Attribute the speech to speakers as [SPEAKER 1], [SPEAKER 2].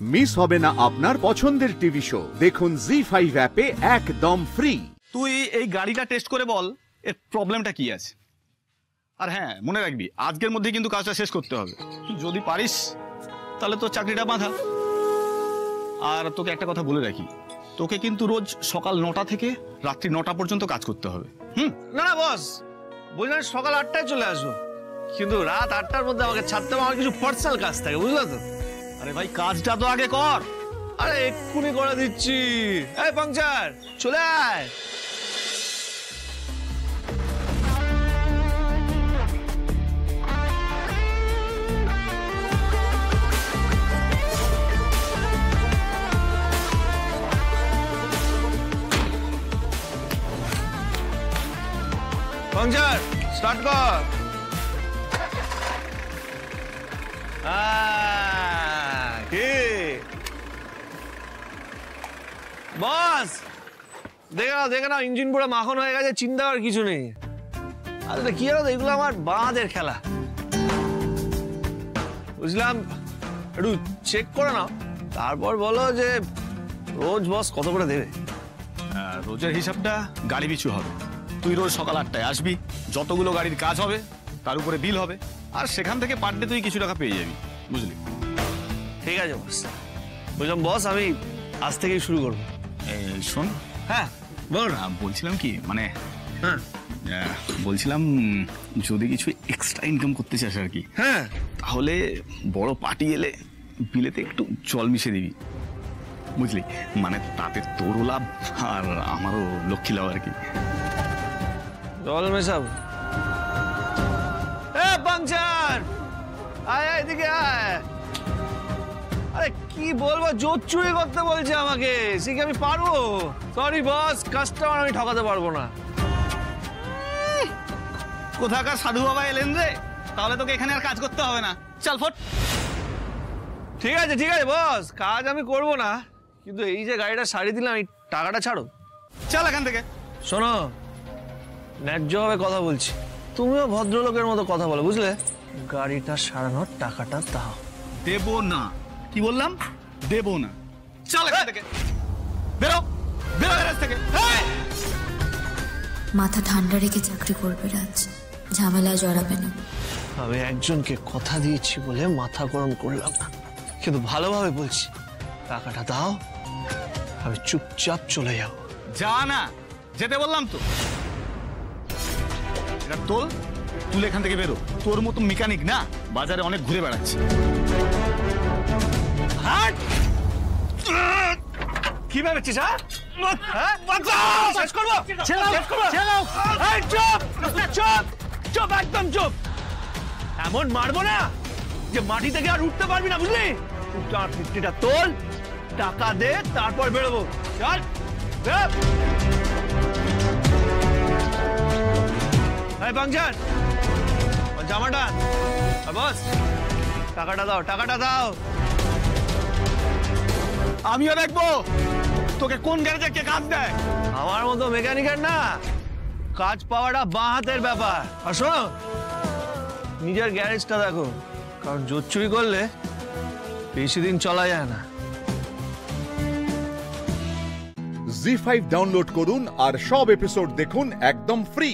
[SPEAKER 1] Miss হবে না আপনার পছন্দের টিভি শো। দেখুন জি5 অ্যাপে একদম ফ্রি।
[SPEAKER 2] তুই এই গাড়িটা টেস্ট করে বল এর প্রবলেমটা কি আছে। আর হ্যাঁ, মনে রাখবি আজকের মধ্যে কিন্তু কাজটা শেষ করতে হবে। যদি পারিস তাহলে তোর চাকরিটা বাঁধা। আর তোকে একটা কথা বলে রাখি, তোকে কিন্তু রোজ সকাল 9টা থেকে রাত্রি 9টা পর্যন্ত কাজ করতে হবে।
[SPEAKER 3] না না বস, বুঝলেন সকাল 8টায় চলে আসবো, কিন্তু রাত 8টার মধ্যে আমাকে ছাড়তে হবে, আমার কিছু পার্সোনাল কাজ থাকে, বুঝলে তো।
[SPEAKER 2] আরে ভাই, কাজটা তো আগে কর।
[SPEAKER 3] আরে এক্ষুনি করে দিচ্ছি। এই পাংচার, চলে আয়। পাংচার স্টার্ট কর। বস দেখে নাও ইঞ্জিন পুরো মাখন হয়ে গেছে, চিন্তা করার কিছু নেই। আরে কি জানো, এগুলো আমার বাঁধের খেলা, বুঝলাম। একটু চেক করে নাও, তারপর বলো যে রোজ বস কত করে দেবে।
[SPEAKER 2] রোজের হিসাবটা গাড়ি পিছু হবে। তুই রোজ সকাল 8টায় আসবি, যতগুলো গাড়ির কাজ হবে তার উপরে বিল হবে, আর সেখান থেকে পার ডে তুই কিছু টাকা পেয়ে যাবি, বুঝলি।
[SPEAKER 3] ঠিক আছে বস, বুঝলাম বস, আমি আজ থেকেই শুরু করবো।
[SPEAKER 2] শোন,
[SPEAKER 3] হ্যাঁ বল।
[SPEAKER 2] বলছিলাম কি, মানে
[SPEAKER 3] হ্যাঁ
[SPEAKER 2] বলছিলাম যদি কিছু এক্সট্রা ইনকাম করতে চাস আর কি,
[SPEAKER 3] হ্যাঁ,
[SPEAKER 2] তাহলে বড় পার্টি এলে বিলেতে একটু জল মিশিয়ে দিবি, বুঝলি। মানে তাতে তোরও লাভ আর আমারও লক্ষ্মী লাভ আর কি।
[SPEAKER 3] জল মেশাবো? এ পাংচার, আয় এদিকে আয়। আরে কি বলবো, জোর চুরি করতে বলছে আমাকে, সে কি আমি পারবো? সরি বস, কাস্টমার আমি ঠকাতে পারবো না।
[SPEAKER 2] কোথাকার সাধু বাবা এলেন রে, তাহলে তোকে এখানে আর কাজ করতে হবে না, চল ফট।
[SPEAKER 3] ঠিক আছে বস, কাজ আমি করবো না, কিন্তু এই যে গাড়িটা সারি দিলাম, এই টাকাটা ছাড়ো।
[SPEAKER 2] চল এখান থেকে।
[SPEAKER 3] শোনো, ন্যায্যভাবে কথা বলছি, তুমিও ভদ্রলোকের মতো কথা বলো, বুঝলে। গাড়িটা সারানোর টাকাটা দাও।
[SPEAKER 2] দেব না। কি বললাম? দেব না। চল এখান থেকে, বেরো বেরো গ্যারেজ থেকে।
[SPEAKER 4] মাথা ঠান্ডা রেখে চাকরি করবে রাজ, ঝামেলায় জড়াবে না।
[SPEAKER 3] আমি একজনকে কথা দিয়েছি বলে মাথা গরম করলাম না, কিন্তু ভালোভাবে বলছি, টাকাটা দাও, আমি চুপচাপ চলে যাবো।
[SPEAKER 2] যা না, যেতে বললাম তো। এটা তোল, তুলে এখান থেকে বেরো। তোর মতো মেকানিক না বাজারে অনেক ঘুরে বেড়াচ্ছে।
[SPEAKER 3] কি ভেবেছিস? চুপ, একদম চুপ। এমন মারবো না যে মাটি থেকে আর উঠতে পারবি না, বুঝলি। ফিফটিটা তোল, টাকা দে, তারপর বেরোবো। চল পাংচার, জামাটা বস, টাকাটা দাও, টাকাটা দাও।
[SPEAKER 2] আমিও দেখবো তোকে কোন গ্যারেজে কে কাজ দেয়।
[SPEAKER 3] আমার মতো মেকানিকের না, কাজ পাওয়াটা বাঁ হাতের ব্যাপার। আর শোনো, নিজের গ্যারেজটা দেখো, কারণ জোর চুরি করলে বেশি দিন চলা যায় না।
[SPEAKER 1] জি5 ডাউনলোড করুন আর সব এপিসোড দেখুন একদম ফ্রি।